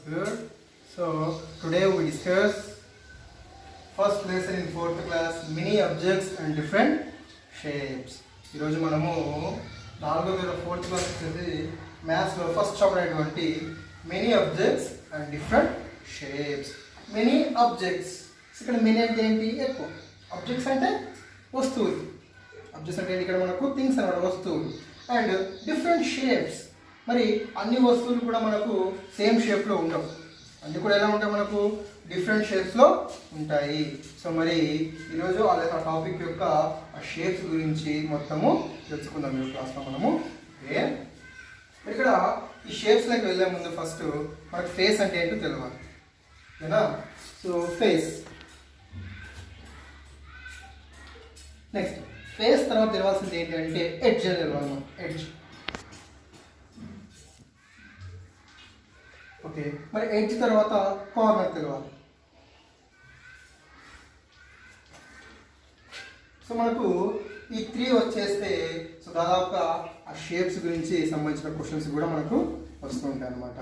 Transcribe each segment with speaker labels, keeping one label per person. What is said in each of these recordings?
Speaker 1: Good. So today we discuss first lesson in fourth class, many objects and different shapes. ఈరోజు మనము 4వ తరగతి fourth class వచ్చేసి మ్యాథ్స్లో ఫస్ట్ చాప్టర్ అయినటువంటి many objects and different shapes. Many objects, ఇక్కడ many అంటే ఏంటి? ఎక్కువ. ఆబ్జెక్ట్స్ అంటే వస్తువులు. ఆబ్జెక్ట్స్ అంటే ఇక్కడ మనకు థింగ్స్ అన్నమాట, వస్తువులు. అండ్ డిఫరెంట్ షేప్స్, మరి అన్ని వస్తువులు కూడా మనకు సేమ్ షేప్లో ఉండవు, అన్నీ కూడా ఎలా ఉంటాయి? మనకు డిఫరెంట్ షేప్స్లో ఉంటాయి. సో మరి ఈరోజు ఆ టాపిక్ యొక్క ఆ షేప్స్ గురించి మొత్తము తెలుసుకుందాం ఈ క్లాస్లో మనము. ఓకే, ఇక్కడ ఈ షేప్స్లోకి వెళ్ళే ముందు ఫస్ట్ మనకు ఫేస్ అంటే ఏంటో తెలియాలి, ఓకేనా? సో ఫేస్, నెక్స్ట్ ఫేస్ తర్వాత తెలియాల్సింది ఏంటి అంటే ఎడ్జ్ అని తెలియాలి మనం. Edge, okay. మరి ఎడ్జ్ తర్వాత కార్నర్ తెలియాలి. సో మనకు ఈ 3 వచ్చేస్తే సో దాదాపుగా ఆ షేప్స్ గురించి సంబంధించిన క్వశ్చన్స్ కూడా మనకు వస్తూ ఉంటాయి అనమాట.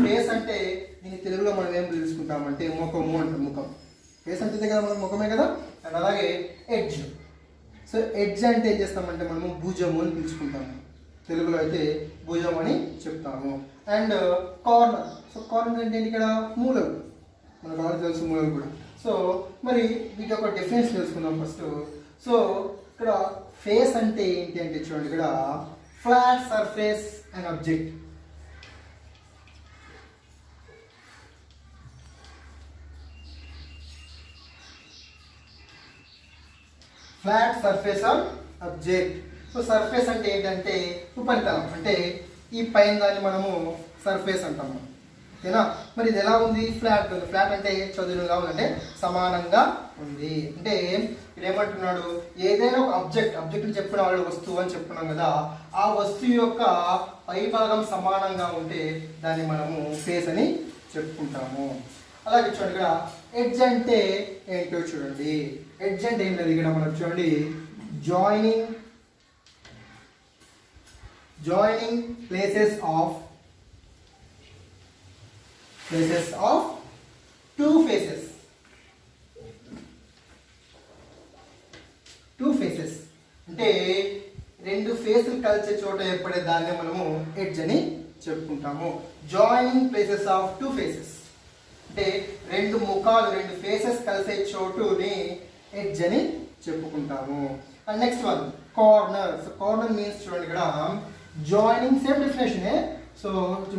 Speaker 1: ఫేస్ అంటే దీని తెలుగులో మనం ఏం తెలుసుకుంటామంటే ముఖము అంటే ముఖం. ఫేస్ అంటే కదా మనకు ముఖమే కదా. అండ్ అలాగే ఎడ్జ్, సో ఎడ్జ్ అంటే ఏం చేస్తామంటే మనము భుజము అని పిలుచుకుంటాము, తెలుగులో అయితే భుజం అని చెప్తాము. అండ్ కార్నర్, సో కార్నర్ అంటే ఇక్కడ మూలలు, మనకు ఆల్రెడీ తెలుసు మూలలు కూడా. సో మరి వీటి యొక్క డిఫరెన్స్ తెలుసుకుందాం ఫస్ట్. సో ఇక్కడ ఫేస్ అంటే ఏంటి అంటే చూడండి, ఇక్కడ flat surface and object. Flat surface or object. So surface అంటే ఏంటంటే ఉపరితలం, అంటే ఈ పైన దాన్ని మనము సర్ఫేస్ అంటాము, ఓకేనా? మరి ఇది ఎలా ఉంది? ఫ్లాట్ ఉంది. ఫ్లాట్ అంటే చదునుగా ఉంది, అంటే సమానంగా ఉంది. అంటే ఇది ఏమంటున్నాడు? ఏదైనా ఒక ఆబ్జెక్ట్ చెప్పిన వాళ్ళు వస్తువు అని చెప్పుకున్నాం కదా, ఆ వస్తువు యొక్క పై భాగం సమానంగా ఉంటే దాన్ని మనము ఫేస్ అని చెప్పుకుంటాము. అలాగే చూడండి, ఇక్కడ ఎడ్జ్ అంటే ఏంటో చూడండి. ఎడ్జ్ అంటే ఏం లేదు, ఇక్కడ మనకు చూడండి joining places of two faces. అంటే రెండు ఫేసులు కలిసే చోట ఏర్పడే దాన్ని మనము ఎడ్జ్ అని చెప్పుకుంటాము. Joining places of two faces అంటే రెండు ముఖాలు, రెండు ఫేసెస్ కలిసే చోటుని ఎడ్జ్ అని చెప్పుకుంటాము. And next one corner. So corner means చూడండి, ఇక్కడ joining, same definition, so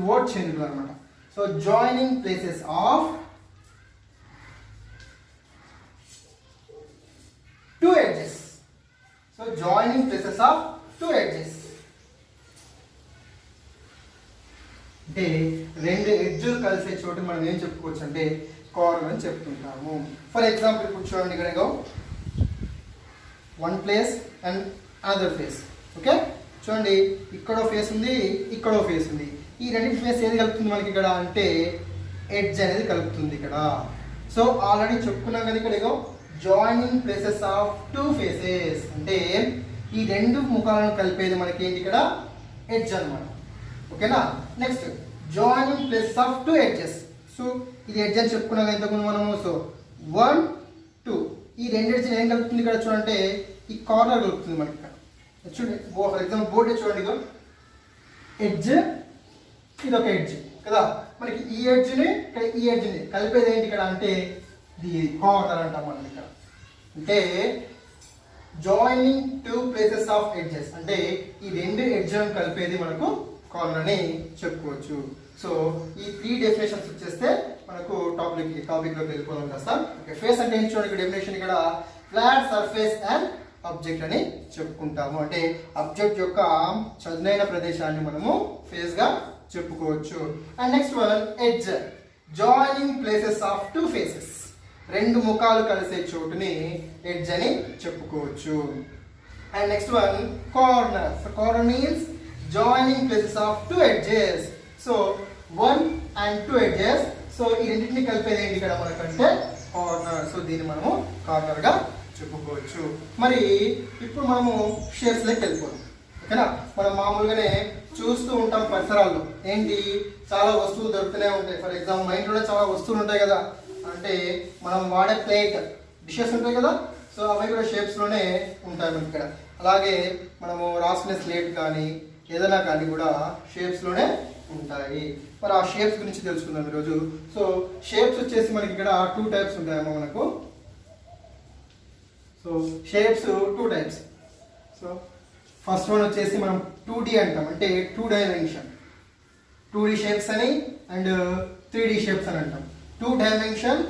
Speaker 1: word change అనమాట. So joining places of two edges. So joining places of two edges అంటే రెండు ఎడ్జులు కలిసే చోటు మనం ఏం చెప్పుకోవచ్చు అంటే కార్నర్ అని చెప్తుంటాము. ఫర్ ఎగ్జాంపుల్ ఇప్పుడు చూడండి, ఇక్కడ one place and another face. Okay, చూడండి ఇక్కడో ఫేస్ ఉంది, ఇక్కడో ఫేస్ ఉంది. ఈ రెండింటి ఫేస్ ఏది కలుపుతుంది మనకి ఇక్కడ అంటే ఎడ్జ్ అనేది కలుపుతుంది ఇక్కడ. సో ఆల్రెడీ చెప్పుకున్నాం కదా, ఇక్కడ joining places of two faces అంటే ఈ రెండు ముఖాలను కలిపేది మనకి ఏంటి ఇక్కడ ఎడ్జ్ అనమాట, ఓకేనా? Next joining places of two edges. So ఇది ఎడ్జ్ అని చెప్పుకున్నాం ఇంతకుముందు మనము. సో 1, 2 ఈ రెండు ఎడ్జ్ ఏం కలుపుతుంది ఇక్కడ చూడంటే ఈ కార్నర్ కలుపుతుంది మనకి ఇక్కడ. చూడండి ఫర్ ఎగ్జాంపుల్ బోర్డు చూడండి, ఎడ్జ్, ఇది ఒక ఎడ్జ్ కదా. మనకి ఈ ఎడ్జ్ని ఇక్కడ ఈ ఎడ్జ్ని కలిపేది ఏంటి ఇక్కడ అంటే ఇది కార్నర్ అంటాం మనం ఇక్కడ. అంటే joining two places of edges అంటే ఈ రెండు ఎడ్జ్లను కలిపేది మనకు కార్నర్ అని చెప్పుకోవచ్చు. సో ఈ 3 డెఫినేషన్స్ వచ్చేస్తే మనకు టాపిక్లోకి వెళ్ళిపోదాం కదా సార్. ఓకే, ఫేస్ అంటే ఏంటి చూడండి, డెఫినేషన్ ఇక్కడ ఫ్లాట్ సర్ఫేస్ అండ్ ఆబ్జెక్ట్ అని చెప్పుకుంటాము. అంటే ఆబ్జెక్ట్ యొక్క చదునైన ప్రదేశాన్ని మనము ఫేస్ గా చెప్పుకోవచ్చు. And next one edge, joining places of two faces, రెండు ముఖాలు కలిసే చోటుని ఎడ్జ్ అని చెప్పుకోవచ్చు. And next one corner. So corner means joining places of two edges. So 1 and 2 edges. So ఈ రెండింటిని కలిపేది ఏంటి ఇక్కడ మనకంటే కార్నర్. సో దీన్ని మనము కార్నర్ గా చెప్పుకోవచ్చు. మరి ఇప్పుడు మనము షేప్స్ లోకి వెళ్ళిపోదాం. ఓకేనా. మనం మామూలుగానే చూస్తూ ఉంటాం పరిసరాల్లో ఏంటి చాలా వస్తువులు దొరుకుతూనే ఉంటాయి. ఫర్ ఎగ్జాంపుల్ మా ఇంట్లో చాలా వస్తువులు ఉంటాయి కదా, అంటే మనం వాడే ప్లేట్ డిషెస్ ఉంటాయి కదా, సో అవి కూడా షేప్స్లోనే ఉంటాయి మనకి ఇక్కడ. అలాగే మనము రాసుకునే స్లేట్ కానీ ఏదైనా కానీ కూడా షేప్స్లోనే ఉంటాయి. మరి ఆ షేప్స్ గురించి తెలుసుకుందాం ఈరోజు. సో షేప్స్ వచ్చేసి మనకి ఇక్కడ 2 టైప్స్ ఉంటాయమ్మా మనకు. So shapes 2 types. So first one వచ్చేసి మనం 2D అంటాం, అంటే 2 డైమెన్షన్ 2D షేప్స్ అని అండ్ 3D షేప్స్ అని అంటాం. 2 డైమెన్షన్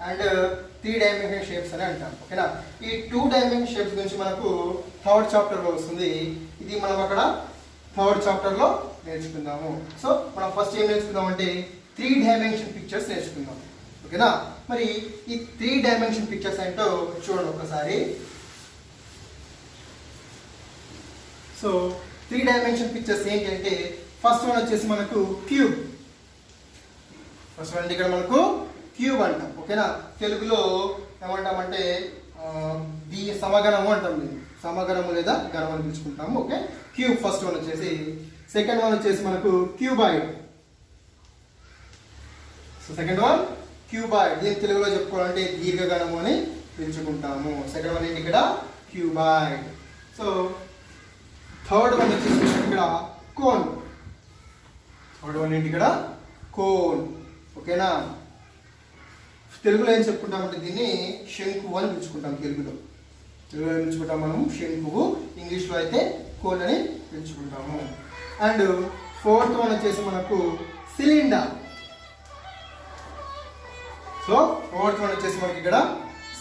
Speaker 1: అండ్ 3 డైమెన్షన్ షేప్స్ అని అంటాం. ఓకేనా. ఈ 2 డైమెన్షన్ షేప్స్ గురించి మనకు 3rd చాప్టర్లో వస్తుంది. ఇది మనం అక్కడ 3rd చాప్టర్లో నేర్చుకుందాము. సో మనం ఫస్ట్ ఏం నేర్చుకుందాం అంటే 3 డైమెన్షన్ పిక్చర్స్ నేర్చుకుందాం. ఓకేనా. మరి ఈ 3 డైమెన్షన్ పిక్చర్స్ ఏంటో చూడండి ఒకసారి. సో 3 డైమెన్షన్ పిక్చర్స్ ఏంటి అంటే ఫస్ట్ వన్ వచ్చేసి మనకు క్యూబ్. ఫస్ట్ వన్ ఇక్కడ మనకు క్యూబ్ అంటాం. ఓకేనా. తెలుగులో ఏమంటామంటే సమగణము అంటాం. దీన్ని సమగణము లేదా గణం అని పిలుచుకుంటాము. ఓకే. క్యూబ్ ఫస్ట్ వన్ వచ్చేసి. సెకండ్ వన్ వచ్చేసి మనకు cuboid. So second one cuboid. దీన్ని తెలుగులో చెప్పుకోవాలంటే దీర్ఘగణము అని పిలుచుకుంటాము. సెకండ్ వన్ ఏంటి ఇక్కడ క్యూబాయిడ్. సో థర్డ్ వన్ వచ్చేసి ఇక్కడ కోన్. థర్డ్ వన్ ఏంటి ఇక్కడ కోన్. ఓకేనా. తెలుగులో ఏం చెప్పుకుంటామంటే దీన్ని శంకువు అని పిలుచుకుంటాం. తెలుగులో ఏం పిలుచుకుంటాం మనం శంకువు, ఇంగ్లీష్లో అయితే కోన్ అని పిలుచుకుంటాము. అండ్ ఫోర్త్ వన్ వచ్చేసి మనకు సిలిండర్. సో ఫోర్త్ వన్ వచ్చేసి మనకి ఇక్కడ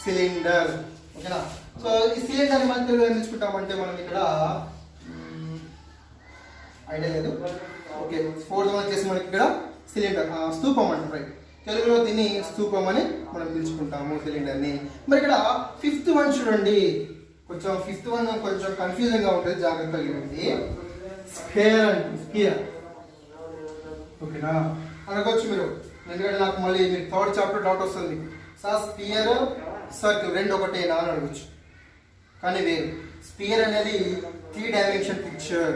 Speaker 1: సిలిండర్. ఓకేనా. సో ఈ సిలిండర్ మనం తెలుగులో ఏం పిలుచుకుంటామంటే మనం ఇక్కడ ఐడియా లేదు. ఓకే. ఫోర్త్ వన్ వచ్చేసి మనకి ఇక్కడ సిలిండర్, స్తూపం అంటారు. రైట్. తెలుగులో దీన్ని స్తూపం అని మనం పిలుచుకుంటాము సిలిండర్ని. మరి ఇక్కడ ఫిఫ్త్ వన్ చూడండి, కొంచెం ఫిఫ్త్ వన్ కొంచెం కన్ఫ్యూజింగ్ గా ఉంటుంది, జాగ్రత్తగా ఇవ్వండి. స్ఫియర్ అంటే స్ఫియర్. ఓకేనా. అనకొచ్చు మీరు, ఎందుకంటే నాకు మళ్ళీ మీరు 3rd చాప్టర్ డౌట్ వస్తుంది. సార్ స్ఫియర్ సర్కిల్ రెండు ఒకటేనా అని అడగచ్చు, కానీ వేరు. స్ఫియర్ అనేది 3 డైమెన్షన్ పిక్చర్,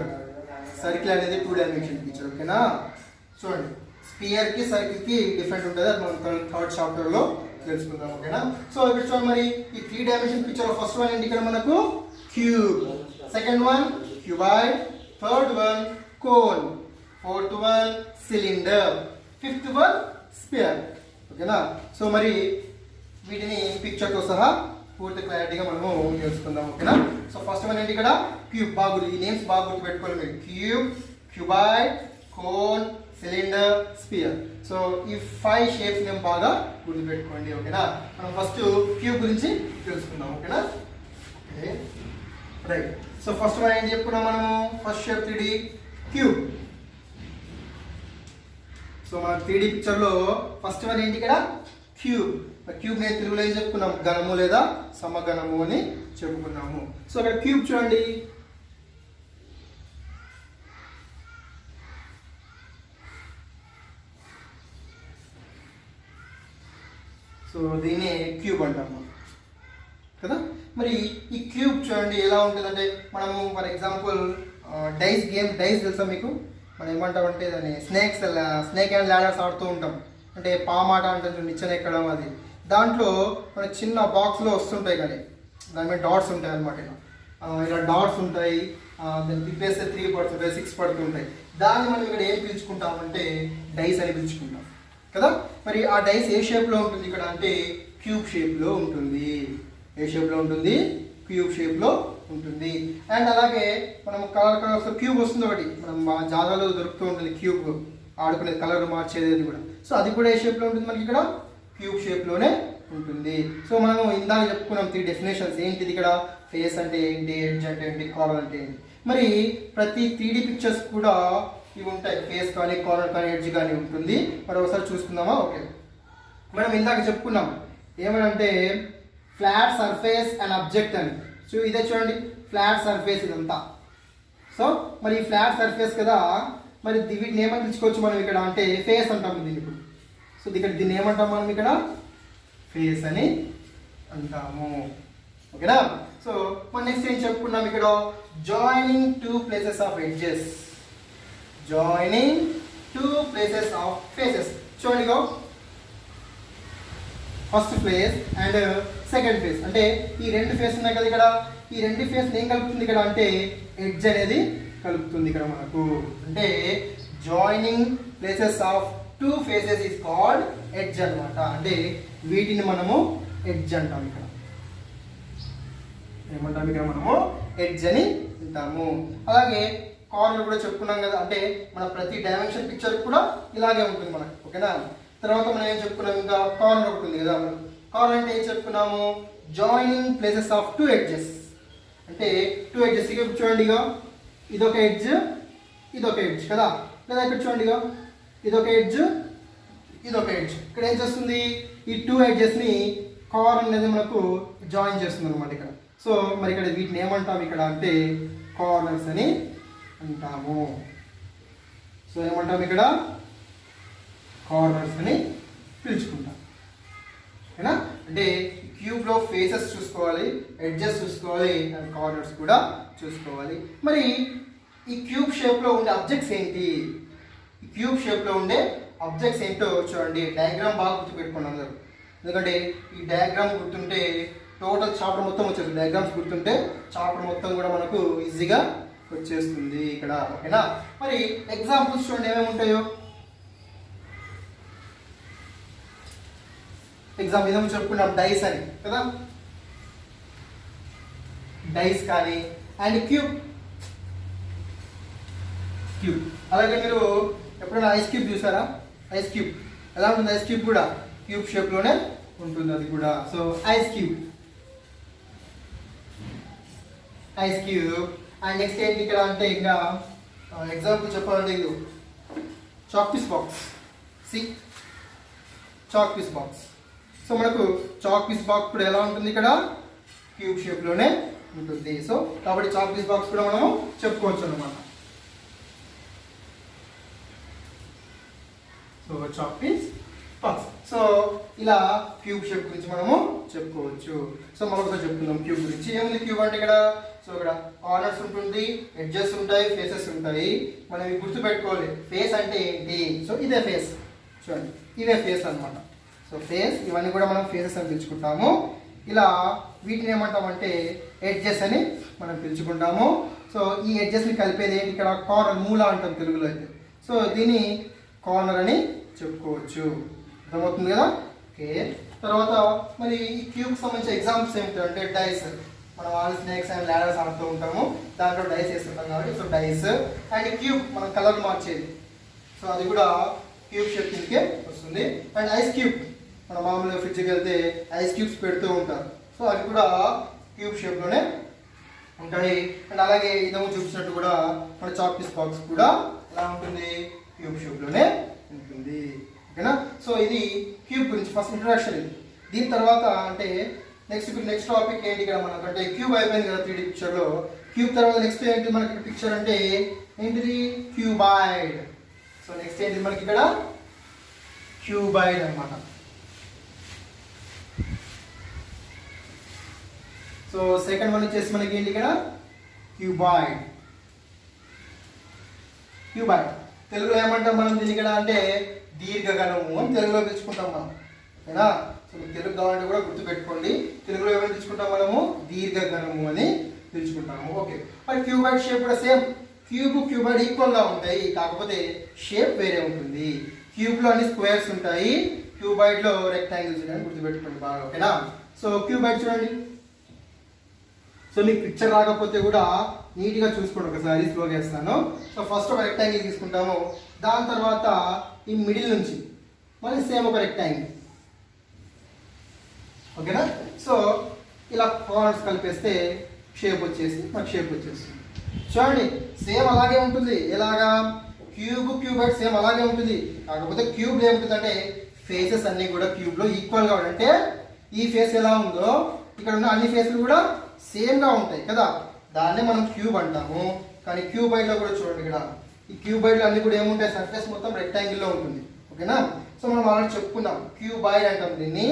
Speaker 1: సర్కిల్ అనేది 2 డైమెన్షన్ పిక్చర్. ఓకేనా. చూడండి, స్పియర్ కి సర్కిల్ కి డిఫరెంట్ ఉంటుంది, అది మనం 3rd చాప్టర్ లో తెలుసుకుందాం. ఓకేనా. సో ఇక్కడ చూడండి, మరి ఈ 3 డైమెన్షన్ పిక్చర్ లో ఫస్ట్ వన్ ఏంటి ఇక్కడ మనకు cube, second one cuboid, third one cone, fourth one cylinder, fifth one sphere. ఓకేనా. సో మరి వీటిని పిక్చర్ తో సహా పూర్తి క్లారిటీగా మనము తెలుసుకుందాం. ఓకేనా. సో ఫస్ట్ వన్ ఏంటి ఇక్కడ క్యూబ్. బాగుంది, ఈ నేమ్స్ బాగా గుర్తుపెట్టుకోవాలి మీరు. Cube, cuboid, cone, cylinder, sphere. So ఈ 5 షేప్స్ నేమ్ బాగా గుర్తుపెట్టుకోండి. ఓకేనా. మనం ఫస్ట్ క్యూబ్ గురించి తెలుసుకుందాం. ఓకేనా. Okay right. So first one ఏం చెప్పుకున్నాం మనము, first shape 3D cube. So మన 3D పిక్చర్ లో ఫస్ట్ వన్ ఏంటి ఇక్కడ క్యూబ్. క్యూబ్ నేను తెలుగులో ఏం చెప్పుకున్నాం, గణము లేదా సమగణము అని చెప్పుకున్నాము. సో ఇక్కడ క్యూబ్ చూడండి, సో దీన్ని క్యూబ్ అంటాము కదా. మరి ఈ క్యూబ్ చూడండి ఎలా ఉంటుందంటే, మనము for example dice game, dice తెలుసా మీకు? మనం ఏమంటామంటే దాన్ని స్నేక్ అండ్ ల్యాడర్స్ ఆడుతూ ఉంటాం, అంటే పామాట అంటే నిచ్చెన ఎక్కడం. అది దాంట్లో మనకి చిన్న బాక్స్లో వస్తుంటాయి, కానీ దాని మీద డాట్స్ ఉంటాయి అనమాట. ఇలా డాట్స్ ఉంటాయి, దాన్ని తిప్పేస్తే 3 పడుతుంటాయి, 6 పడుతుంటాయి. దాన్ని మనం ఇక్కడ ఏం పిలుచుకుంటామంటే డైస్ అని పిలుచుకుంటాం కదా. మరి ఆ డైస్ ఏ షేప్లో ఉంటుంది ఇక్కడ అంటే క్యూబ్ షేప్లో ఉంటుంది. ఏ షేప్లో ఉంటుంది? క్యూబ్ షేప్లో ఉంటుంది. అండ్ అలాగే మనం కలర్స్ క్యూబ్ వస్తుంది ఒకటి, మనం మా జాగాలో దొరుకుతూ ఉంటుంది క్యూబ్, ఆడుకునేది, కలర్ మార్చేది కూడా. సో అది కూడా ఏ షేప్లో ఉంటుంది మనకి ఇక్కడ క్యూబ్ షేప్లోనే ఉంటుంది. సో మనం ఇందాక చెప్పుకున్నాం 3 డెఫినేషన్స్. ఏంటిది ఇక్కడ ఫేస్ అంటే ఏంటి, ఎడ్జ్ అంటే ఏంటి, కార్నర్ అంటే ఏంటి. మరి ప్రతి 3D పిక్చర్స్ కూడా ఇవి ఉంటాయి, ఫేస్ కానీ కార్నర్ కానీ ఎడ్జ్ కానీ ఉంటుంది. మరి ఒకసారి చూసుకుందామా? ఓకే. మనం ఇందాక చెప్పుకున్నాం ఏమనంటే ఫ్లాట్ సర్ఫేస్ అండ్ అబ్జెక్ట్ అని. సో ఇదే చూడండి ఫ్లాట్ సర్ఫేస్ ఇదంతా. సో మరి ఈ ఫ్లాట్ సర్ఫేస్ కదా, మరి వీటిని ఏమని పిలుచుకోవచ్చు మనం ఇక్కడ అంటే ఫేస్ అంటాము దీన్ని ఇప్పుడు. సో ఇక్కడ దీన్ని ఏమంటాం మనం ఇక్కడ ఫేస్ అని అంటాము. ఓకేనా. సో సో మన నెక్స్ట్ ఏం చెప్పుకున్నాం ఇక్కడ, joining two places of edges, joining two places of faces. చూడండి first face and second face, అంటే ఈ రెండు ఫేస్ ఉన్నాయి కదా ఇక్కడ, ఈ రెండు ఫేస్ ఏం కలుపుతుంది ఇక్కడ అంటే ఎడ్జ్ అనేది కలుపుతుంది ఇక్కడ మనకు. అంటే joining places of two faces is called edge అనమాట. అంటే వీటిని మనము ఎడ్జ్ అంటాం ఇక్కడ. ఏమంటాం ఇక్కడ మనము ఎడ్జ్ అని అంటాము. అలాగే కార్నర్ కూడా చెప్పుకున్నాం కదా, అంటే మన ప్రతి డైమెన్షన్ పిక్చర్ కూడా ఇలాగే ఉంటుంది మనకు. ఓకేనా, తర్వాత మనం ఏం చెప్పుకున్నాం, ఇంకా కార్నర్ ఒకటి ఉంది కదా. కార్నర్ అంటే ఏం చెప్పుకున్నాము, joining places of two edges. అంటే టూ ఎడ్జెస్ ఇక చూడండి, ఇక ఇదొక ఎడ్జ్, ఇదొక ఎడ్జ్ కదా. లేదా ఇక్కడ చూడండి, ఇక ఇదొక ఎడ్జ్, ఇదొక ఎడ్జ్. ఇక్కడ ఏం చేస్తుంది, ఈ టూ ఎడ్జెస్ని కార్నర్ అనేది మనకు జాయిన్ చేస్తుంది అనమాట ఇక్కడ. సో మరి ఇక్కడ వీటిని ఏమంటాము ఇక్కడ అంటే కార్నర్స్ అని అంటాము. సో ఏమంటాము ఇక్కడ కార్నర్స్ అని పిలుచుకుంటాం. ఓకేనా, అంటే క్యూబ్లో ఫేసెస్ చూసుకోవాలి, ఎడ్జెస్ చూసుకోవాలి, అండ్ కార్నర్స్ కూడా చూసుకోవాలి. మరి ఈ క్యూబ్ షేప్లో ఉండే ఆబ్జెక్ట్స్ ఏంటి, ఈ క్యూబ్ షేప్లో ఉండే ఆబ్జెక్ట్స్ ఏంటో చూడండి. డయాగ్రామ్ బాగా గుర్తుపెట్టుకోండి అందరూ, ఎందుకంటే ఈ డయాగ్రామ్ గుర్తుంటే టోటల్ చాప్టర్ మొత్తం వచ్చేస్తుంది. డయాగ్రామ్స్ గుర్తుంటే చాప్టర్ మొత్తం కూడా మనకు ఈజీగా వచ్చేస్తుంది ఇక్కడ. ఓకేనా, మరి ఎగ్జాంపుల్స్ చూడండి ఏమేమి ఉంటాయో. ఎగ్జాంపుల్ ఏమో చెప్పుకున్నాం, డైస్ అని కదా, డైస్ కానీ, అండ్ క్యూబ్, క్యూబ్. అలాగే మీరు ఎప్పుడైనా ఐస్ క్యూబ్ చూసారా, ఐస్ క్యూబ్ ఎలా ఉంటుంది, ఐస్ క్యూబ్ కూడా క్యూబ్ షేప్లోనే ఉంటుంది అది కూడా. So ice cube, ice cube. And next ఏంటి ఇక్కడ అంటే ఇంకా ఎగ్జాంపుల్ చెప్పాలంటే ఇది చాక్ పీస్ బాక్స్. సి చాక్ పీస్ బాక్స్. సో మనకు చాక్ పీస్ బాక్స్ కూడా ఎలా ఉంటుంది ఇక్కడ, క్యూబ్ షేప్లోనే ఉంటుంది. సో కాబట్టి చాక్ పీస్ బాక్స్ కూడా మనం చెప్పుకోవచ్చు అనమాట. So chalk piece box. So ఇలా క్యూబ్ షేప్ గురించి మనము చెప్పుకోవచ్చు. సో మరొకసారి చెప్పుకుందాం క్యూబ్ గురించి. ఏముంది క్యూబ్ అంటే ఇక్కడ, సో ఇక్కడ కార్నర్స్ ఉంటుంది, ఎడ్జెస్ ఉంటాయి, ఫేసెస్ ఉంటాయి. మనం ఇవి గుర్తుపెట్టుకోవాలి. ఫేస్ అంటే ఏంటి, సో ఇదే ఫేస్, చూడండి ఇదే ఫేస్ అనమాట. సో ఫేస్, ఇవన్నీ కూడా మనం ఫేసెస్ అని పిలుచుకుంటాము. ఇలా వీటిని ఏమంటామంటే ఎడ్జెస్ అని మనం పిలుచుకుంటాము. సో ఈ ఎడ్జెస్ని కలిపేది ఏంటి ఇక్కడ, కార్నర్, మూల అంటాం తెలుగులో అయితే. సో దీన్ని కార్నర్ అని చెప్పుకోవచ్చు. అర్థమవుతుంది కదా. ఓకే, తర్వాత మరి ఈ క్యూబ్కి సంబంధించిన ఎగ్జాంపుల్స్ ఏమిటంటే డైస్. మనం ఆల్ స్నేక్స్ అండ్ ల్యాడర్స్ ఆడుతూ ఉంటాము, దాంట్లో డైస్ వేస్తుంటాం కాబట్టి సో డైస్. అండ్ క్యూబ్ మనం కలర్ మార్చేది, సో అది కూడా క్యూబ్ షేప్ కిందకే వస్తుంది. అండ్ ఐస్ క్యూబ్, మన మామూలుగా ఫ్రిడ్జ్కి వెళ్తే ఐస్ క్యూబ్స్ పెడుతూ ఉంటారు, సో అవి కూడా క్యూబ్ షేప్లోనే ఉంటాయి. అండ్ అలాగే ఇదేమో చూపించినట్టు కూడా మన చాక్ పీస్ బాక్స్ కూడా ఎలా ఉంటుంది, క్యూబ్ షేప్లోనే ఉంటుంది. ఓకేనా, సో ఇది క్యూబ్ గురించి ఫస్ట్ ఇంట్రడక్షన్ ఇది. దీని తర్వాత అంటే నెక్స్ట్ టాపిక్ ఏంటి ఇక్కడ మనకు అంటే క్యూబ్ అయిపోయింది కదా 3D పిక్చర్లో. క్యూబ్ తర్వాత నెక్స్ట్ ఏంటి మనకి పిక్చర్ అంటే ఏంటిది, క్యూబాయిడ్. సో నెక్స్ట్ ఏంటి మనకి ఇక్కడ క్యూబాయిడ్ అనమాట. సో సెకండ్ వన్ వచ్చేసి మనకి ఏంటి ఇక్కడ క్యూబాయిడ్. క్యూబాయిడ్ తెలుగులో ఏమంటాం మనం దీన్ని ఇక్కడ అంటే దీర్ఘగణము అని తెలుగులో పిలుచుకుంటాం మనం. ఓకేనా, సో తెలుగు కావాలంటే కూడా గుర్తుపెట్టుకోండి, తెలుగులో ఏమని పిలుచుకుంటాం మనము, దీర్ఘగణము అని పిలుచుకుంటాము. ఓకే, మరి క్యూబాయిడ్ షేప్ కూడా సేమ్, క్యూబాయిడ్ ఈక్వల్గా ఉంటాయి, కాకపోతే షేప్ వేరే ఉంటుంది. క్యూబ్లో అన్ని స్క్వేర్స్ ఉంటాయి, క్యూబాయిడ్లో రెక్టాంగిల్స్ ఉంటాయని గుర్తుపెట్టుకోండి బాగా. ఓకేనా, సో క్యూబాయిడ్ చూడండి. సో మీకు పిక్చర్ రాకపోతే కూడా నీట్గా చూసుకోండి ఒకసారి, స్లోగా వేస్తాను. సో ఫస్ట్ ఒక రెక్టాంగిల్ తీసుకుంటాము, దాని తర్వాత ఈ మిడిల్ నుంచి మళ్ళీ సేమ్ ఒక రెక్టాంగిల్. ఓకేనా, సో ఇలా కార్నర్స్ కలిపేస్తే షేప్ వచ్చేసి మనకు షేప్ వచ్చేస్తుంది. చూడండి సేమ్ అలాగే ఉంటుంది. ఎలాగా, క్యూబాయిడ్ సేమ్ అలాగే ఉంటుంది, కాకపోతే క్యూబ్లో ఏముంటుందంటే ఫేసెస్ అన్నీ కూడా క్యూబ్లో ఈక్వల్గా ఉంటాయి. అంటే ఈ ఫేస్ ఎలా ఉందో ఇక్కడ ఉన్న అన్ని ఫేస్లు కూడా సేమ్గా ఉంటాయి కదా, దాన్నే మనం క్యూబ్ అంటాము. కానీ క్యూబాయిడ్లో కూడా చూడండి, ఇక్కడ ఈ క్యూబాయిడ్లో అన్ని కూడా ఏముంటాయి, సర్ఫేస్ మొత్తం రెక్టాంగిల్లో ఉంటుంది. ఓకేనా, సో మనం ఆల్రెడీ చెప్పుకున్నాం క్యూబాయిడ్ అంటాం దీన్ని.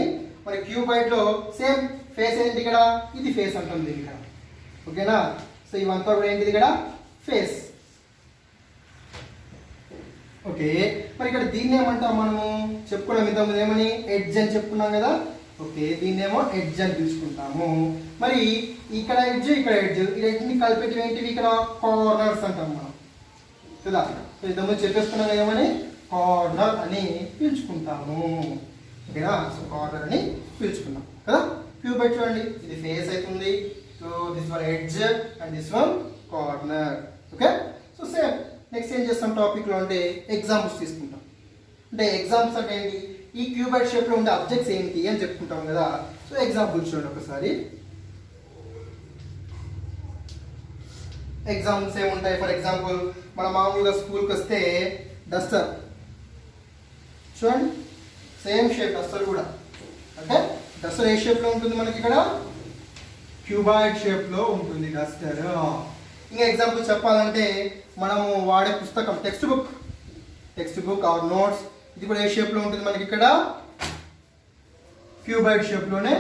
Speaker 1: మరి క్యూబాయిడ్లో సేమ్ ఫేస్ ఏంటి ఇక్కడ, ఇది ఫేస్ అంటాం దీన్ని ఇక్కడ. ఓకేనా. సో ఇవంతా కూడా ఏంటిది ఇక్కడ ఫేస్. ఓకే, మరి ఇక్కడ దీన్ని ఏమంటాం మనము చెప్పుకున్నాం ఇంతకుముందు ఏమని ఎడ్జ్ అని చెప్పుకున్నాం కదా. ఓకే, దీన్నేమో ఎడ్జ్ అని పిలుచుకుంటాము. మరి ఇక్కడ ఎడ్జ్ ఇక్కడ ఎడ్జ్ ఈ రెండింటిని కలిపేటివి ఏంటివి ఇక్కడ కార్నర్స్ అంటాం మనం కదా. సో ఇంతకుముందు చెప్పేసుకున్నాం కదా ఏమని కార్నర్ అని పిలుచుకుంటాము. ఓకేనా, సో కార్నర్ అని పిలుచుకున్నాం కదా. క్యూబైట్ చూడండి, ఇది ఫేస్ అవుతుంది. So this one edge and this one corner. Okay, so same next ఏం చేస్తాం టాపిక్లో అంటే ఎగ్జాంపుల్స్ తీసుకుంటాం. అంటే ఎగ్జాంపుల్స్ అంటే ఏంటి, ఈ క్యూబైట్ షేప్లో ఉండే అబ్జెక్ట్స్ ఏంటి అని చెప్పుకుంటాం కదా. సో ఎగ్జాంపుల్స్ చూడండి ఒకసారి. ఎగ్జాంపుల్స్ ఏముంటాయి, ఫర్ ఎగ్జాంపుల్ మన మామూలుగా స్కూల్కి వస్తే డస్టర్ చూడండి, సేమ్ షేప్ డస్టర్ కూడా. అంటే డస్టర్ ఏ షేప్లో ఉంటుంది మనకి ఇక్కడ క్యూబాయిడ్ షేప్లో ఉంటుంది డస్టర్. ఇంకా ఎగ్జాంపుల్ చెప్పాలంటే మనము వాడే పుస్తకం టెక్స్ట్ బుక్ ఆర్ నోట్స్, ఇది కూడా ఏ షేప్లో ఉంటుంది మనకి ఇక్కడ క్యూబాయిడ్ షేప్లోనే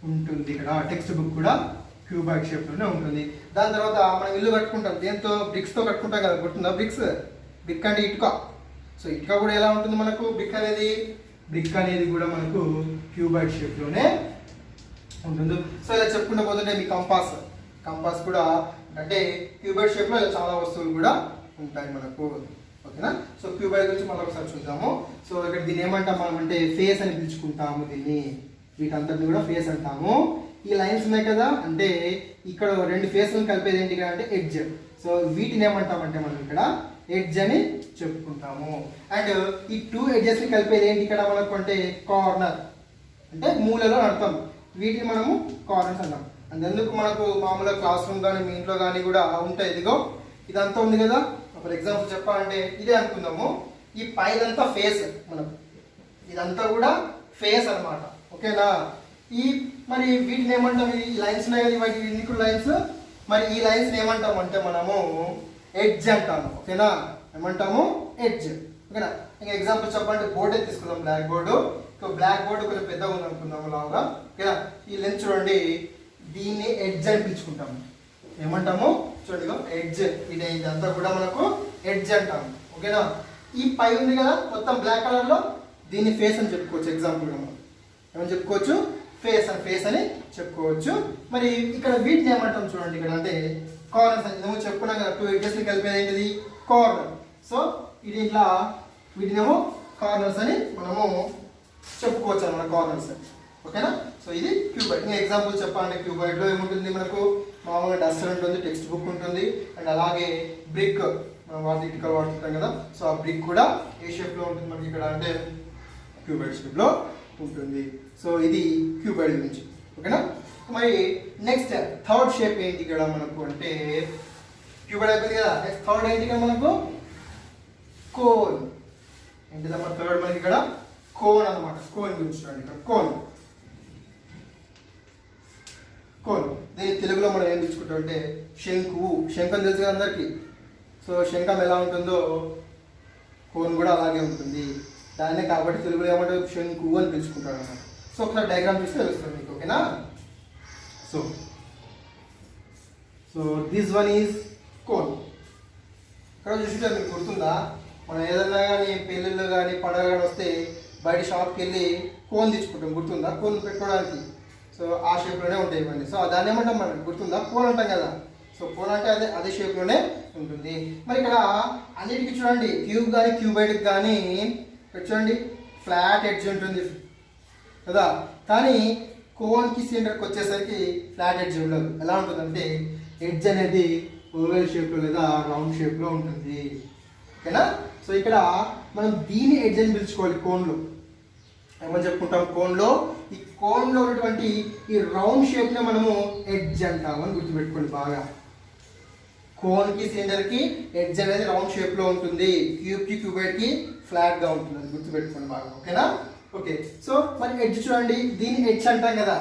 Speaker 1: ఉంటుంది. ఇక్కడ టెక్స్ట్ బుక్ కూడా క్యూబాయిడ్ షేప్లోనే ఉంటుంది. దాని తర్వాత మనం ఇల్లు కట్టుకుంటాం, దేంతో బ్రిక్స్తో కట్టుకుంటాం కదా, గుర్తుందా బ్రిక్ అంటే ఇటుక. సో ఇటుక కూడా ఎలా ఉంటుంది మనకు బ్రిక్ అనేది కూడా మనకు క్యూబాయిడ్ షేప్లోనే ఉంటుంది. సో ఇలా చెప్పుకుంటూ పోతుంటే మీ కంపాస్ కూడా అంటే క్యూబాయిడ్ షేప్లో ఇలా చాలా వస్తువులు కూడా ఉంటాయి మనకు. ఓకేనా, సో క్యూబాయిడ్ గురించి మళ్ళీ ఒకసారి చూద్దాము. సో ఇక్కడ దీన్ని ఏమంటాం మనం అంటే ఫేస్ అని పిలుచుకుంటాము. వీటంతటిని కూడా ఫేస్ అంటాము. ఈ లైన్స్ ఉన్నాయి కదా, అంటే ఇక్కడ రెండు ఫేస్లను కలిపేది ఏంటి అంటే ఎడ్జ్. సో వీటిని ఏమంటామంటే మనం ఇక్కడ ఎడ్జ్ అని చెప్పుకుంటాము. అండ్ ఈ టూ ఎడ్జెస్ని కలిపేది ఏంటి ఇక్కడ మనకు అంటే కార్నర్, అంటే మూలలో అర్థం. వీటిని మనము కార్నర్స్ అంటాం. అందుకు మనకు మామూలుగా క్లాస్ రూమ్ కానీ మీ ఇంట్లో కానీ కూడా ఉంటాయి. ఇదిగో ఇదంతా ఉంది కదా, ఫర్ ఎగ్జాంపుల్ చెప్పాలంటే ఇదే అనుకుందాము. ఈ పైదంతా ఫేస్ మనకు, ఇదంతా కూడా ఫేస్ అన్నమాట. ఓకేనా, మరి వీటిని ఏమంటాం, ఈ లైన్స్ ఉన్నాయి కదా, వాటి ఇన్ని లైన్స్. మరి ఈ లైన్స్ ఏమంటాం అంటే మనము ఎడ్జ్ అంటాము. ఓకేనా, ఏమంటాము ఎడ్జ్. ఓకేనా, ఇంకా ఎగ్జాంపుల్ చెప్పాలంటే బోర్డే తీసుకుందాం, బ్లాక్ బోర్డు. బ్లాక్ బోర్డు కొంచెం పెద్దగా ఉంది అనుకుందాము లాగా. ఓకేనా, ఈ లెన్స్ చూడండి, దీన్ని ఎడ్జ్ అని పిలుచుకుంటాము. ఏమంటాము చూడండి, ఎడ్జ్. ఇదంతా కూడా మనకు ఎడ్జ్ అంటాము. ఓకేనా, ఈ పై ఉంది కదా మొత్తం బ్లాక్ కలర్లో, దీన్ని ఫేస్ అని చెప్పుకోవచ్చు. ఎగ్జాంపుల్గా మనం ఏమని చెప్పుకోవచ్చు, ఫేస్ అని చెప్పుకోవచ్చు. మరి ఇక్కడ వీటిని ఏమంటాం చూడండి, ఇక్కడ అంటే కార్నర్స్ అని ఏమో చెప్పుకున్నాం కదా, టూ ఎడ్జెస్ని కలిపేది ఏంటిది కార్నర్. సో ఇది ఇట్లా వీటినేమో కార్నర్స్ అని మనము చెప్పుకోవచ్చు అన్నమాట, కార్నర్స్. ఓకేనా, సో ఇది క్యూబాయిడ్. ఇంకా ఎగ్జాంపుల్ చెప్పాలంటే క్యూబాయిడ్లో ఏముంటుంది మనకు మామూలుగా డస్టర్ ఉంటుంది, టెక్స్ట్ బుక్ ఉంటుంది, అండ్ అలాగే బ్రిక్ మనం ఇటుకలు వాడుతుంటాం కదా. సో ఆ బ్రిక్ కూడా ఏ షేప్లో ఉంటుంది మనకి ఇక్కడ అంటే క్యూబాయిడ్ షేప్లో ఉంటుంది. సో ఇది క్యూబాయిడ్ గురించి. ఓకేనా, మరి నెక్స్ట్ థర్డ్ షేప్ ఏంటి ఇక్కడ మనకు అంటే క్యూబాయిడ్ అయిపోయింది కదా. నెక్స్ట్ థర్డ్ ఏంటి ఇక్కడ మనకు కోన్. ఏంటిదమ్మా థర్డ్ మనకి ఇక్కడ కోన్ అనమాట. కోన్ గురించి చూడండి, ఇక్కడ కోన్. దీని తెలుగులో మనం ఏం తెచ్చుకుంటాం అంటే శంఖం తెలుసు కదా అందరికీ. సో శంఖం ఎలా ఉంటుందో కోన్ కూడా అలాగే ఉంటుంది. దాన్నే కాబట్టి తెలుగులో ఏమంటే శంకు అని పిలుచుకుంటాడు అన్నమాట. సో ఒకసారి డయాగ్రామ్ చూస్తే తెలుస్తుంది మీకు. ఓకేనా, so this one is cone. ఇక్కడ చూస్తే మీకు గుర్తుందా, మనం ఏదన్నా కానీ పెళ్ళిళ్ళు కానీ పండుగ కానీ వస్తే బయట షాప్కి వెళ్ళి కోన్ తెచ్చుకుంటాం, గుర్తుందా, కోన్ పెట్టుకోవడానికి. సో ఆ షేప్లోనే ఉంటాయి ఇవన్నీ. సో దాన్ని ఏమంటాం మనం గుర్తుందా, కోన్ అంటాం కదా. సో కోన్ అంటే అదే షేప్లోనే ఉంటుంది. మరి ఇక్కడ అన్నిటికీ చూడండి, క్యూబ్ కానీ క్యూబైడ్కి కానీ చూడండి ఫ్లాట్ ఎడ్జ్ ఉంటుంది కదా. కానీ కోన్కి సెంటర్కి వచ్చేసరికి ఫ్లాట్ ఎడ్జ్ ఉండదు. ఎలా ఉంటుందంటే ఎడ్జ్ అనేది ఓవెల్ షేప్లో లేదా రౌండ్ షేప్లో ఉంటుంది. ఓకేనా, సో ఇక్కడ మనం దీన్ని ఎడ్జ్ అని పిలుచుకోవాలి. కోన్లో ఏమని చెప్పుకుంటాం, కోన్లో ఈ కోన్లో ఉన్నటువంటి ఈ రౌండ్ షేప్నే మనము ఎడ్జ్ అంటామని గుర్తుపెట్టుకోండి బాగా. కోన్కి సిలిండర్కి ఎడ్జ్ అనేది రౌండ్ షేప్లో ఉంటుంది, క్యూబ్కి క్యూబైడ్కి ఫ్లాట్గా ఉంటుంది, అది గుర్తుపెట్టుకోండి బాగా. ఓకేనా, ఓకే. సో మరి ఎడ్జ్ చూడండి, దీన్ని ఎడ్జ్ అంటాం కదా.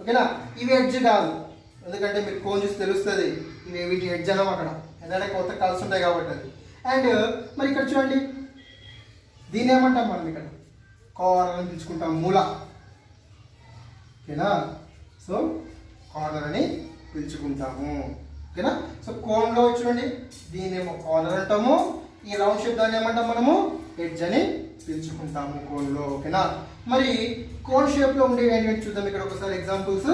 Speaker 1: ఓకేనా, ఇవి ఎడ్జ్ కాదు, ఎందుకంటే మీరు కోన్ చూసి తెలుస్తుంది ఇవి వీటి ఎడ్జ్ అన్నాం అక్కడ, ఎందుకంటే కొత్త కలర్స్ ఉంటాయి కాబట్టి అది. అండ్ మరి ఇక్కడ చూడండి, దీన్ని ఏమంటాం మనం ఇక్కడ కార్నర్ అని పిలుచుకుంటాం, మూల. ఓకేనా, సో కార్నర్ అని పిలుచుకుంటాము. ఓకేనా? సో కోన్లో చూడండి దీన్ని ఏమో కార్నర్ అంటాము, ఈ రౌండ్ షేప్ దాన్ని ఏమంటాం మనము ఎడ్జ్ అని పిలుచుకుంటాము కోన్లో. ఓకేనా? మరి కోన్ షేప్లో ఉండేవి ఏంటంటే చూద్దాం ఇక్కడ ఒకసారి ఎగ్జాంపుల్స్.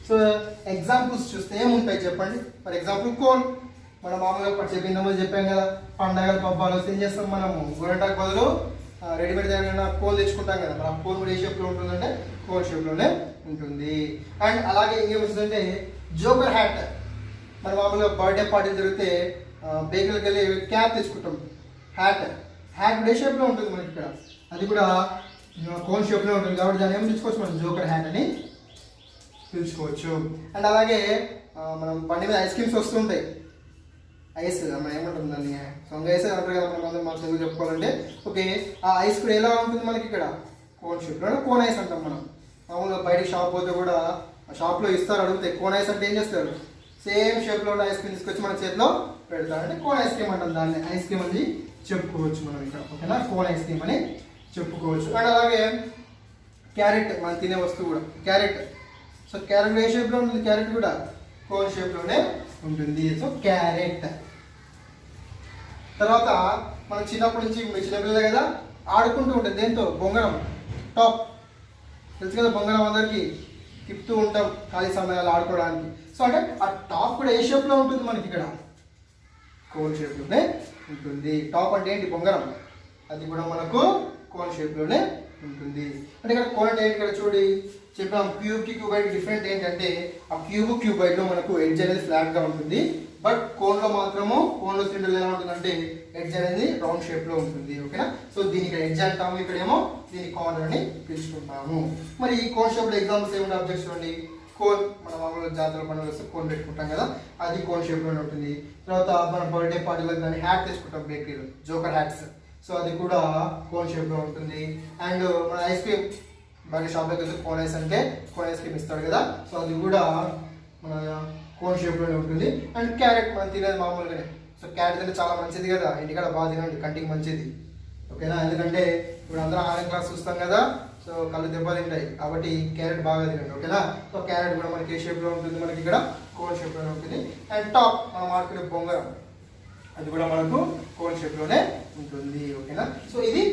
Speaker 1: సో ఎగ్జాంపుల్స్ చూస్తే ఏముంటాయి చెప్పండి. ఫర్ ఎగ్జాంపుల్ కోన్ మనం మామూలుగా చెప్పాం కదా, పండగలు పబ్బాలు వస్తే ఏం చేస్తాం మనము గోరెంటాకు బదులు రెడీమేడ్ దగ్గర కోన్ తెచ్చుకుంటాం కదా, మన కోన్ కూడా ఏ షేప్లో ఉంటుందంటే కోన్ షేప్లోనే ఉంటుంది. అండ్ అలాగే ఇంకేమొస్తుందంటే జోకర్ హ్యాట్. మన మామూలుగా బర్త్డే పార్టీలు జరిగితే బేకరీకి వెళ్ళి క్యాప్ తెచ్చుకుంటాం, హ్యాట్ కూడా ఏ షేప్లో ఉంటుంది మనకి ఇక్కడ, అది కూడా కోన్ షేప్లో ఉంటుంది కాబట్టి దాన్ని ఏమి తెచ్చుకోవచ్చు మనం జోకర్ హ్యాట్ అని పిలుచుకోవచ్చు. అండ్ అలాగే మనం బండి మీద ఐస్ క్రీమ్స్ వస్తుంటాయి, ఐస్ మనం ఏమంటుంది దాన్ని సొంగ ఐస్ అంటారు కదా మనం మన తెలుగు చెప్పుకోవాలంటే. ఓకే, ఆ ఐస్ కూడా ఎలా ఉంటుంది మనకి ఇక్కడ కోన్ షేప్లో, కోన్ ఐస్ అంటాం మనం. మామూలుగా బయట షాప్ పోతే కూడా షాప్లో ఇస్తారు, అడిగితే కోన్ ఐస్ అంటే ఏం చేస్తారు, సేమ్ షేప్లో ఉన్న ఐస్ క్రీమ్ తీసుకొచ్చి మన చేతిలో పెడతారు, అంటే కోన్ ఐస్ క్రీమ్ అంటాం దాన్ని, ఐస్ క్రీమ్ అని చెప్పుకోవచ్చు మనం ఇక్కడ. ఓకేనా? కోన్ ఐస్ క్రీమ్ అని చెప్పుకోవచ్చు. అండ్ అలాగే క్యారెట్ మనం తినే వస్తువు కూడా క్యారెట్. సో క్యారెట్ ఏ షేప్లో ఉంటుంది, క్యారెట్ కూడా కోన్ షేప్లోనే ఉంటుంది. So carrot. తర్వాత మనం చిన్నప్పటి నుంచి చిన్నపిల్లలే కదా ఆడుకుంటూ ఉంటుంది దేంతో, బొంగరం టాప్ తెలుసు కదా, బొంగరం అందరికీ తిప్పుతూ ఉంటాం ఖాళీ సమయాలు ఆడుకోవడానికి. సో అంటే ఆ టాప్ కూడా ఏ షేప్లో ఉంటుంది మనకి ఇక్కడ, కోన్ షేప్లోనే ఉంటుంది. టాప్ అంటే ఏంటి, బొంగరం, అది కూడా మనకు కోన్ షేప్లోనే ఉంటుంది. అంటే ఇక్కడ కోన్ అంటే ఏంటి, ఇక్కడ చూడి చెప్పాం క్యూబ్కి క్యూబైడ్ డిఫరెంట్ ఏంటంటే ఆ క్యూబైడ్లో మనకు ఎడ్జ్ అనేది ఫ్లాట్గా ఉంటుంది, బట్ కోన్లో మాత్రము కోన్లో సిలిండర్ ఎలా ఉంటుందంటే ఎడ్జ్ అనేది రౌండ్ షేప్లో ఉంటుంది. ఓకేనా? సో దీనికి ఇక్కడ ఎడ్జ్ అంటాము, ఇక్కడేమో దీని కార్నర్ అని పిలుచుకుంటాము. మరి ఈ కోన్ షేప్లో ఎగ్జాంపుల్స్ ఏమిటి ఆబ్జెక్ట్స్ చూడండి. కోన్ మన మామూలుగా జాతర పండుగ వస్తే కోన్ పెట్టుకుంటాం కదా, అది కోన్ షేప్లోనే ఉంటుంది. తర్వాత మన బర్త్డే పార్టీలకు కానీ హ్యాట్ తెచ్చుకుంటాం బేకరీలో, జోకర్ హ్యాట్స్, సో అది కూడా కోన్ షేప్లో ఉంటుంది. అండ్ మన ఐస్ క్రీమ్ బయట షాప్లోకి వస్తే కోన్ ఐస్ అంటే కోన్ ఐస్ క్రీమ్ ఇస్తాడు కదా, సో అది కూడా మన కోన్ షేప్లోనే ఉంటుంది. అండ్ క్యారెట్ మనం తినేది మామూలుగానే, సో క్యారెట్ తింటే చాలా మంచిది కదా, ఇంటికాడ బాగా తినండి, కంటికి మంచిది. ఓకేనా? ఎందుకంటే ఇప్పుడు అందరం ఆన్లైన్ క్లాస్ చూస్తాం కదా, సో కళ్ళు దెబ్బతింటాయి కాబట్టి క్యారెట్ బాగా తినండి. ఓకేనా? సో క్యారెట్ కూడా మనకి ఏ షేప్లో ఉంటుంది, మనకి ఇక్కడ కోన్ షేప్లోనే ఉంటుంది. అండ్ టాప్ మనం ఆడుకునే బొంగరం, అది కూడా మనకు కోన్ షేప్లోనే ఉంటుంది. ఓకేనా? సో ఇది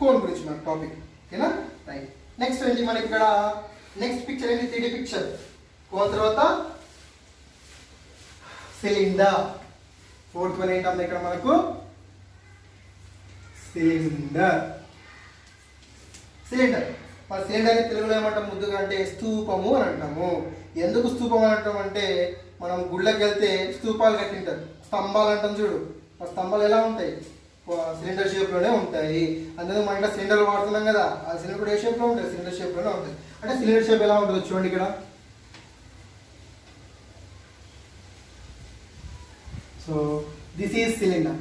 Speaker 1: కోన్ గురించి మన టాపిక్. ఓకేనా? రైట్. నెక్స్ట్ ఏంటి మనకి ఇక్కడ నెక్స్ట్ పిక్చర్ ఏంటి, 3D పిక్చర్. కోన్ తర్వాత సిలిండర్, ఫోర్త్ వన్ ఏంటంటే ఇక్కడ మనకు సిలిండర్. మన సిలిండర్ అని తెలుగులో ఏమంటాం ముద్దుగా అంటే స్తూపము అని అంటాము. ఎందుకు స్తూపం అని అంటాం అంటే మనం గుళ్ళకి వెళ్తే స్తూపాలు కట్టింటారు, స్తంభాలు అంటాం చూడు, ఆ స్తంభాలు ఎలా ఉంటాయి, సిలిండర్ షేప్లోనే ఉంటాయి. అందులో మన ఇంట్లో సిలిండర్ వాడుతున్నాం కదా, ఆ సిలిండర్ కూడా ఏ షేప్లో ఉంటాయి, సిలిండర్ షేప్లోనే ఉంటాయి. అంటే సిలిండర్ షేప్ ఎలా ఉంటుంది చూడండి ఇక్కడ. సో దిస్ ఈజ్ సిలిండర్,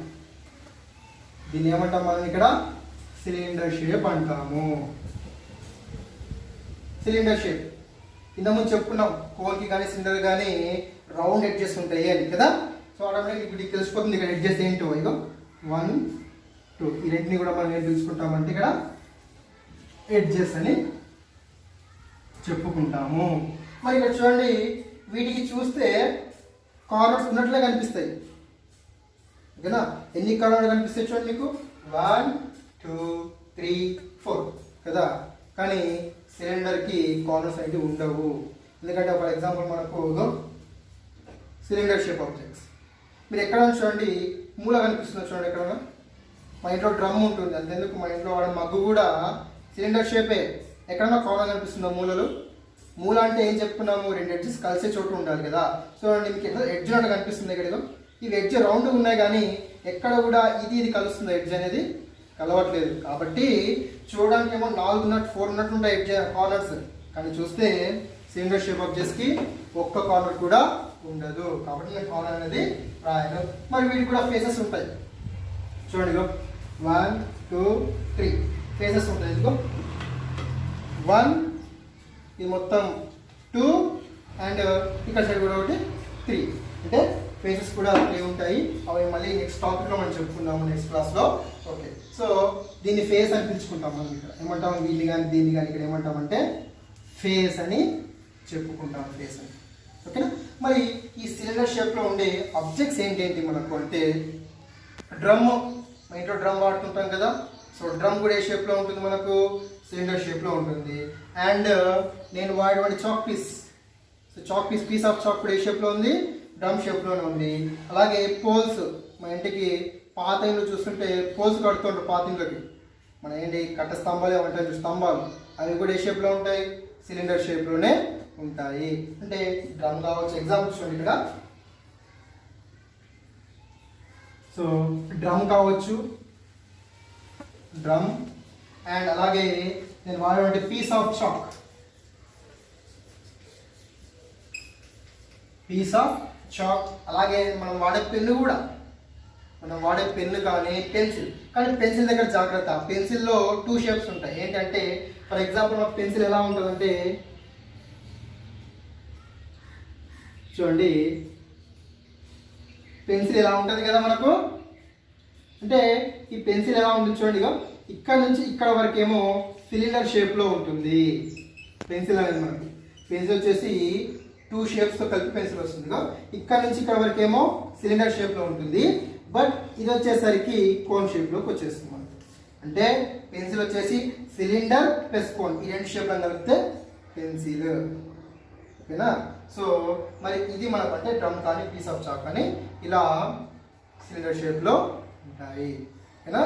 Speaker 1: దీన్ని ఏమంటాం మనం ఇక్కడ సిలిండర్ షేప్ అంటాము. సిలిండర్ షేప్ ఇంతకుముందు చెప్పుకున్నాం, కోన్కి కానీ సిలిండర్ కానీ రౌండ్ ఎడ్జెస్ ఉంటాయి అని కదా. సో ఆటోమేటిక్ ఇప్పుడు తెలిసిపోతుంది ఇక్కడ ఎడ్జెస్ ఏంటో. ఇగో 1 2 ఈ రెంటిని కూడా మనం ఏం తెలుసుకుంటామంటే ఇక్కడ ఎడ్జెస్ అని చెప్పుకుంటాము. మరి ఇక్కడ చూడండి, వీటికి చూస్తే కార్నర్స్ ఉన్నట్లే కనిపిస్తాయి. ఓకేనా? ఎన్ని కార్నర్లు కనిపిస్తాయి చూడండి మీకు, 1 2 3 4 కదా. కానీ సిలిండర్కి కార్నర్స్ అయితే ఉండవు. ఎందుకంటే ఫర్ ఎగ్జాంపుల్ మనకు సిలిండర్ షేప్ ఆబ్జెక్ట్స్ మీరు ఎక్కడ చూడండి, మూల కనిపిస్తుంది చూడండి. ఎక్కడ మా ఇంట్లో డ్రమ్ ఉంటుంది, అంతేందుకు మా ఇంట్లో వాడే మగ్గు కూడా సిలిండర్ షేపే. ఎక్కడన్నా కార్నర్ కనిపిస్తుందో మూలలు. మూల అంటే ఏం చెప్పుకున్నాము, 2 ఎడ్జెస్ కలిసే చోటు ఉండాలి కదా. సో మీకు ఎట్లా ఎడ్జ్ ఉన్నట్టు కనిపిస్తుంది ఇక్కడ. ఇవి ఎడ్జ్ రౌండ్గా ఉన్నాయి కానీ ఎక్కడ కూడా ఇది కలుస్తుంది, ఎడ్జ్ అనేది కలవట్లేదు. కాబట్టి చూడడానికి ఏమో 4 ఉన్నట్టు 4 ఉన్నట్టు ఉంటాయి ఎడ్జ్ కార్నర్స్, కానీ చూస్తే సిలిండర్ షేప్ ఆబ్జెక్ట్స్కి ఒక్క కార్నర్ కూడా ఉండదు. కాబట్టి నేను కార్నర్ అనేది రాయను. మరి వీటికి కూడా ఫేసెస్ ఉంటాయి చూడండి. 1 2 3 ఫేసెస్ ఉంటాయి. ఇదిగో 1, ఇది మొత్తం 2, అండ్ ఇక్కడ సైడ్ కూడా ఒకటి 3, అంటే ఫేసెస్ కూడా 3 ఉంటాయి. అవి మళ్ళీ నెక్స్ట్ టాపిక్లో మనం చెప్పుకుందాము నెక్స్ట్ క్లాస్లో. ఓకే, సో దీన్ని ఫేస్ అని పిలుచుకుంటాం మనం. ఇక్కడ ఏమంటాం, వీళ్ళు కానీ దీన్ని కానీ ఇక్కడ ఏమంటామంటే ఫేస్ అని చెప్పుకుంటాం ఫేస్ అని. ఓకేనా. మరి ఈ సిలిండర్ షేప్లో ఉండే ఆబ్జెక్ట్స్ ఏంటి మనకు అంటే డ్రమ్, మన ఇంట్లో డ్రమ్ వాడుతుంటాం కదా. సో డ్రమ్ కూడా ఏ షేప్లో ఉంటుంది మనకు, సిలిండర్ షేప్లో ఉంటుంది. అండ్ నేను వాడేటువంటి chalk piece, so chalk piece of chalk కూడా ఏ షేప్లో ఉంది, డ్రమ్ షేప్లోనే ఉంది. అలాగే పోల్స్, మన ఇంటికి పాత ఇంట్లో చూస్తుంటే పోల్స్ కడుతుంటారు పాత ఇంట్లోకి, మన ఏంటి కట్ట స్తంభాలు ఏమంటారు స్తంభాలు, అవి కూడా ఏ షేప్లో ఉంటాయి, సిలిండర్ షేప్లోనే ఉంటాయి. అంటే డ్రమ్ కావచ్చు. ఎగ్జాంపుల్ చూడండి ఇక్కడ. సో డ్రమ్ కావచ్చు, డ్రమ్. అండ్ అలాగే నేను వాడేటువంటి పీస్ ఆఫ్ చాక్, అలాగే మనం వాడే పెన్ను కూడా, మనం వాడే పెన్ను కానీ పెన్సిల్. కానీ పెన్సిల్ దగ్గర జాగ్రత్త, పెన్సిల్లో 2 షేప్స్ ఉంటాయి. ఏంటంటే ఫర్ ఎగ్జాంపుల్ మన పెన్సిల్ ఎలా ఉంటుందంటే చూడండి, పెన్సిల్ ఎలా ఉంటుంది కదా మనకు, అంటే ఈ పెన్సిల్ ఎలా ఉంటుంది చూడండి, ఇక్కడ నుంచి ఇక్కడ వరకేమో సిలిండర్ షేప్లో ఉంటుంది పెన్సిల్ అనేది. మనకి పెన్సిల్ వచ్చేసి 2 షేప్స్తో కలిపి పెన్సిల్ వస్తుంది. ఇక్కడ నుంచి ఇక్కడ వరకేమో సిలిండర్ షేప్లో ఉంటుంది. బట్ ఇది వచ్చేసరికి కోన్ షేప్లోకి వచ్చేస్తుంది మనకి. అంటే పెన్సిల్ వచ్చేసి సిలిండర్ ప్లస్ కోన్, ఈ 2 షేప్లో కలిపితే పెన్సిల్. ఓకేనా. సో మరి ఇది మనకు అంటే డ్రమ్ కానీ పీస్ ఆఫ్ చాక్ కానీ ఇలా సిలిండర్ షేప్లో ఉంటాయి. ఓకేనా.